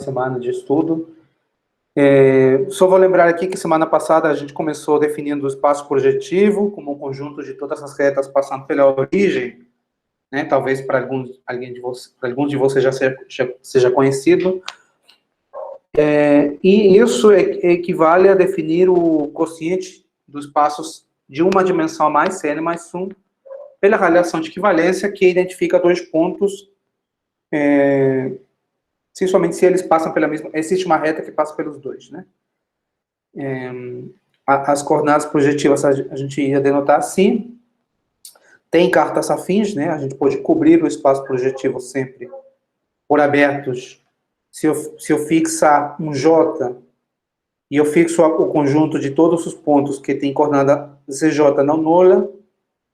semana de estudo. Só vou lembrar aqui que semana passada a gente começou definindo o espaço projetivo como um conjunto de todas as retas passando pela origem, né? Talvez para alguns de vocês já seja conhecido. E isso equivale a definir o quociente dos espaços de uma dimensão a mais, Cn mais 1, pela relação de equivalência que identifica dois pontos, somente se eles passam pela mesma... Existe uma reta que passa pelos dois, né? As coordenadas projetivas a gente ia denotar assim. Tem cartas afins, né? A gente pode cobrir o espaço projetivo sempre por abertos. Se eu fixar um J e eu fixo o conjunto de todos os pontos que tem coordenada CJ não nula,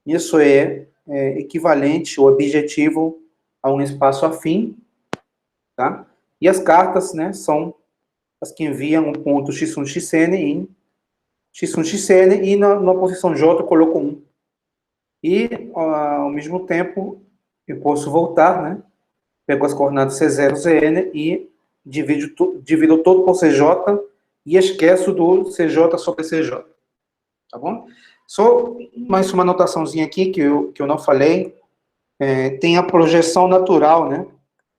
isso é equivalente ou objetivo a um espaço afim, tá? E as cartas, né, são as que enviam um ponto x1, xn em x1, xn, e na posição J eu coloco 1. E, ao mesmo tempo, eu posso voltar, né? Pego as coordenadas C0, Cn e divido todo por CJ e esqueço do CJ sobre CJ. Tá bom? Só mais uma anotaçãozinha aqui que eu não falei. Tem a projeção natural, né?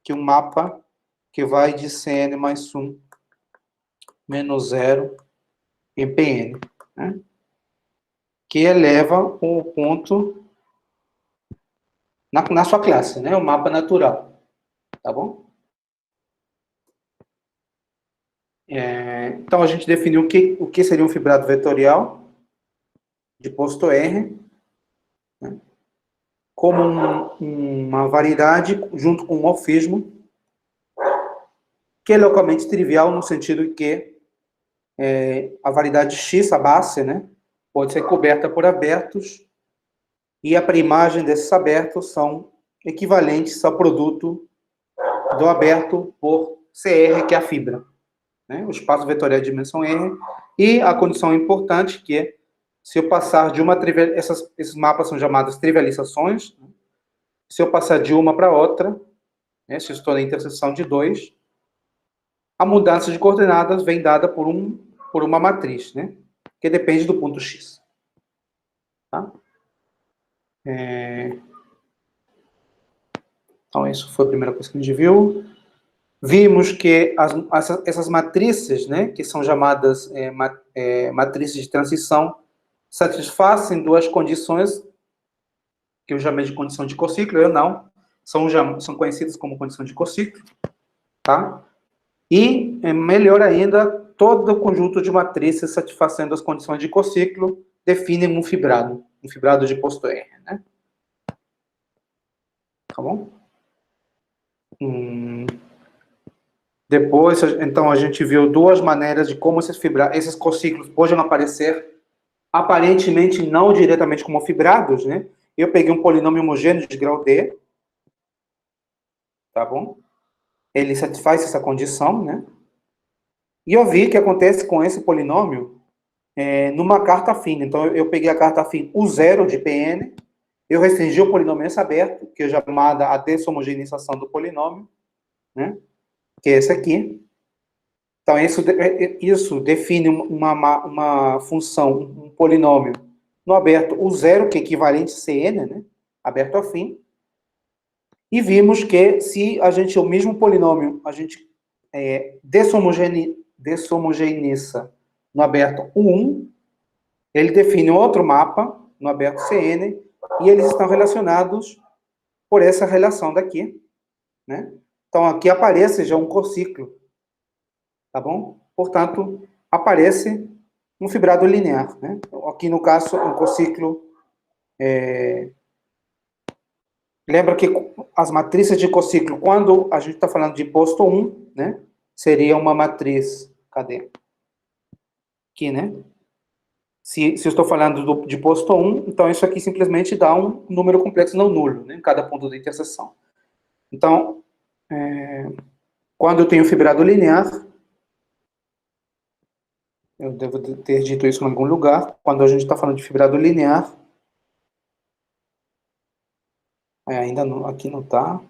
Que é um mapa que vai de Cn mais 1 menos 0 em Pn, né? Que eleva o ponto na sua classe, né? O mapa natural. Tá bom? Então, a gente definiu o que seria um fibrado vetorial de posto R, né, como uma variedade junto com um morfismo, que é localmente trivial no sentido que a variedade X, a base, né, pode ser coberta por abertos, e a primagem desses abertos são equivalentes ao produto do aberto por CR, que é a fibra, né, o espaço vetorial de dimensão R, e a condição importante que é, se eu passar de uma esses mapas são chamados trivializações, né, se eu passar de uma para outra, né, se eu estou na interseção de dois, a mudança de coordenadas vem dada por uma matriz, né, que depende do ponto X. Tá? Então, isso foi a primeira coisa que a gente viu. Vimos que essas matrizes, né, que são chamadas matrizes de transição, satisfazem duas condições, que eu chamei de condição de cociclo, eu não, são conhecidas como condição de cociclo, tá? E, melhor ainda, todo o conjunto de matrizes satisfazendo as condições de cociclo definem um fibrado de posto R, né? Tá bom? Depois, então, a gente viu duas maneiras de como esses cociclos podem aparecer, aparentemente não diretamente como fibrados, né? Eu peguei um polinômio homogêneo de grau D, tá bom? Ele satisfaz essa condição, né? E eu vi que acontece com esse polinômio numa carta afim. Então, eu peguei a carta afim U0 de Pn, eu restringi o polinômio S aberto, que é chamada a deshomogeneização do polinômio, né? Que é esse aqui. Então, isso define uma função, um polinômio no aberto U0, que é equivalente a Cn, né? Aberto afim. E vimos que se a gente, o mesmo polinômio, a gente deshomogeneiza no aberto U1, ele define outro mapa no aberto Cn, e eles estão relacionados por essa relação daqui, né? Então, aqui aparece já um cociclo, tá bom? Portanto, aparece um fibrado linear, né? Aqui, no caso, um cociclo... Lembra que as matrizes de cociclo, quando a gente está falando de posto 1, né? Seria uma matriz... Cadê? Aqui, né? Se eu estou falando de posto 1, então isso aqui simplesmente dá um número complexo não nulo, né, em cada ponto de interseção. Então, quando eu tenho fibrado linear, eu devo ter dito isso em algum lugar, quando a gente está falando de fibrado linear, ainda não, aqui não está.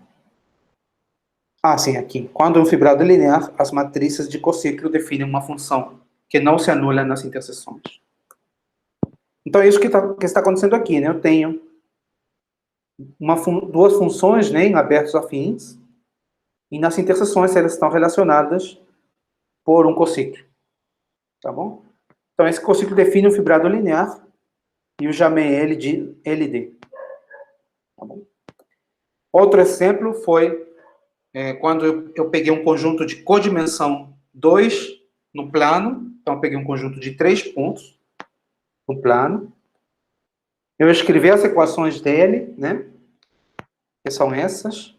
sim, aqui. Quando é um fibrado linear, as matrizes de cociclo definem uma função que não se anula nas interseções. Então, é isso que está acontecendo aqui, né? Eu tenho duas funções, né, em abertos afins, e nas interseções elas estão relacionadas por um cociclo. Tá bom? Então, esse cociclo define um fibrado linear e eu chamei ele de LD. Tá bom? Outro exemplo foi quando eu peguei um conjunto de codimensão 2 no plano. Então, eu peguei um conjunto de 3 pontos no plano. Eu escrevi as equações dele, né? Que são essas.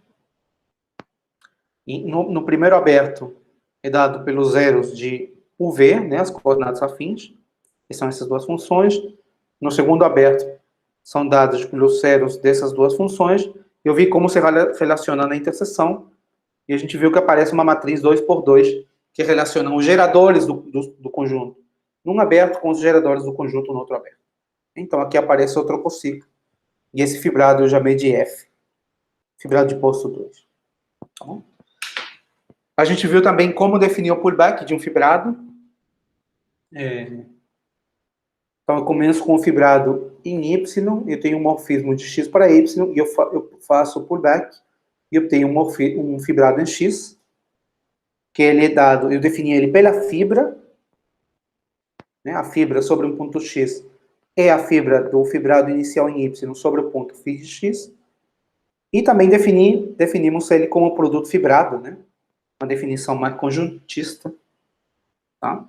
E no primeiro aberto é dado pelos zeros de UV, né? As coordenadas afins, que são essas duas funções. No segundo aberto são dados pelos zeros dessas duas funções. Eu vi como se relaciona na interseção. E a gente viu que aparece uma matriz 2x2, que relaciona os geradores do conjunto num aberto com os geradores do conjunto no outro aberto. Então, aqui aparece outro cociclo. E esse fibrado eu chamei de F. Fibrado de posto 2. Tá bom? A gente viu também como definir o pullback de um fibrado. Então, eu começo com o fibrado em Y, eu tenho um morfismo de X para Y, e eu faço o pullback, e eu tenho um fibrado em X, que ele é dado, eu defini ele pela fibra, né, a fibra sobre um ponto X é a fibra do fibrado inicial em Y sobre o ponto φ de X, e também definimos ele como produto fibrado, né, uma definição mais conjuntista, tá?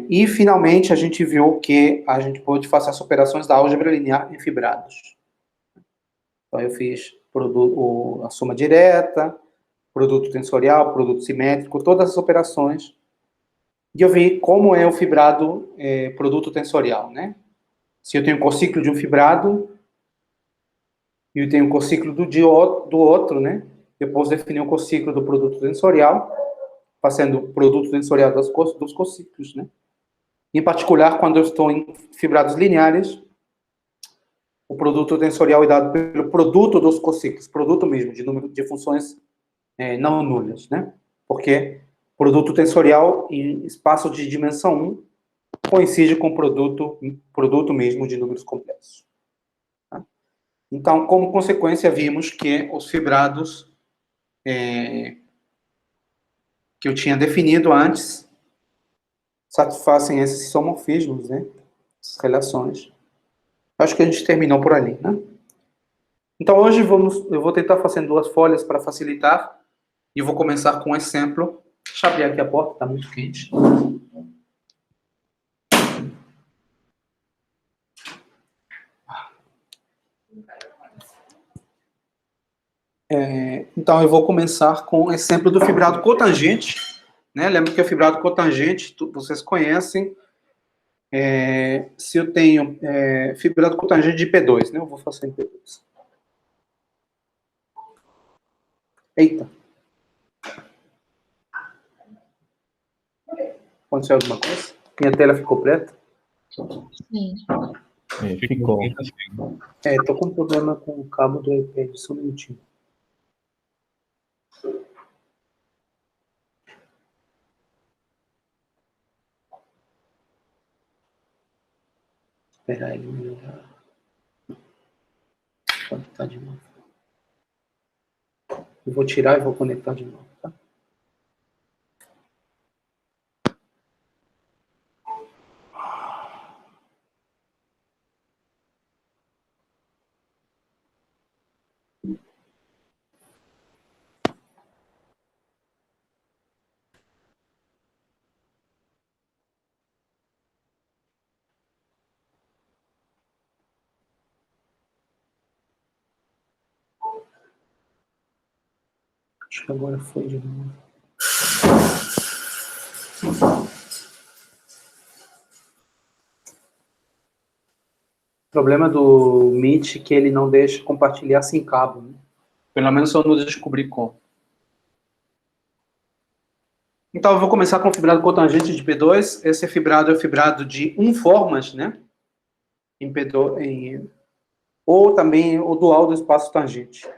E, finalmente, a gente viu que a gente pode fazer as operações da álgebra linear em fibrados. Então, eu fiz a soma direta, produto tensorial, produto simétrico, todas as operações. E eu vi como é o fibrado produto tensorial, né? Se eu tenho o cociclo de um fibrado e eu tenho o cociclo do outro, né? Eu posso definir o cociclo do produto tensorial, fazendo o produto tensorial dos cociclos, né? Em particular, quando eu estou em fibrados lineares, o produto tensorial é dado pelo produto dos cociclos, produto mesmo, de número de funções não nulas, né? Porque produto tensorial em espaço de dimensão 1 coincide com produto mesmo de números complexos. Tá? Então, como consequência, vimos que os fibrados que eu tinha definido antes satisfazem esses isomorfismos, né? Essas relações. Acho que a gente terminou por ali, né? Então, hoje eu vou tentar fazer 2 folhas para facilitar, e vou começar com um exemplo. Deixa eu abrir aqui a porta, está muito quente. Então, eu vou começar com o exemplo do fibrado cotangente, né? Lembra que o fibrado cotangente, vocês conhecem. Se eu tenho fibrado cotangente de P2, né? Eu vou fazer em P2. Eita. Aconteceu alguma coisa? Minha tela ficou preta? Sim. Ficou. Tô com um problema com o cabo do iPad, só um minutinho. Esperar ele melhorar. Conectar de novo. Eu vou tirar e vou conectar de novo, tá? Acho que agora foi de novo. O problema do Meet é que ele não deixa compartilhar sem cabo, né? Pelo menos eu não descobri como. Então, eu vou começar com o fibrado cotangente de P2. Esse fibrado é o fibrado de 1 formas, né? Em P2, ou também o dual do espaço tangente.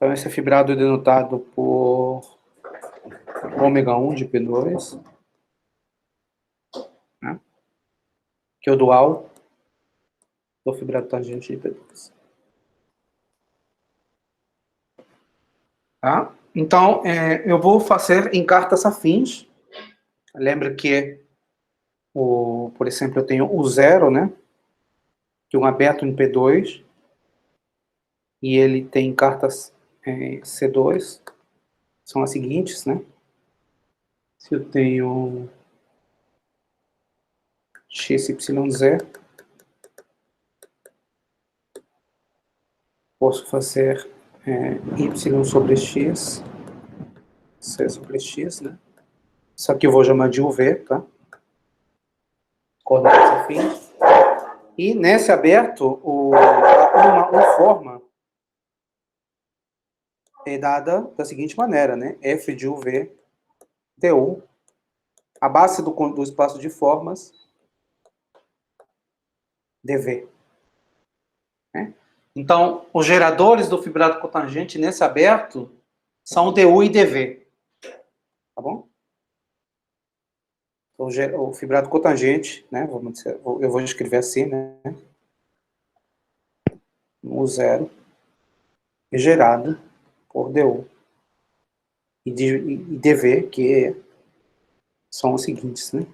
Então, esse é fibrado denotado por ômega 1 de P2, né? Que é o dual do fibrado tangente de P2. Tá? Então, eu vou fazer em cartas afins. Lembra que, por exemplo, eu tenho o 0, né? Que é um aberto em P2, e ele tem cartas C2, são as seguintes, né? Se eu tenho XYZ, posso fazer Y sobre X, C sobre X, né? Isso aqui eu vou chamar de UV, tá? Coordenadas afins. E nesse aberto, uma forma é dada da seguinte maneira, né? F de UV du, a base do espaço de formas, dV. Né? Então, os geradores do fibrado cotangente nesse aberto são du e dV. Tá bom? O fibrado cotangente, né? Eu vou escrever assim, né? O 0 é gerado por du e dV, que são os seguintes, né?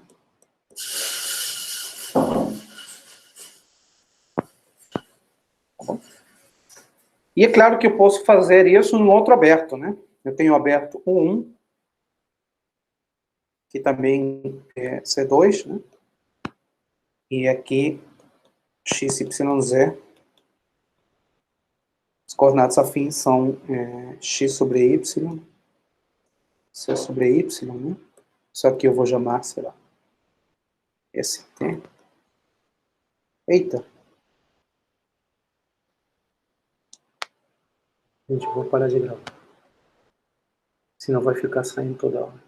E é claro que eu posso fazer isso no outro aberto, né? Eu tenho o aberto 1, que também é C2, né? E aqui XYZ, as coordenadas afins são X sobre Y, C sobre Y, né? Isso aqui eu vou chamar, sei lá, ST. Eita! Gente, vou parar de gravar. Senão vai ficar saindo toda hora.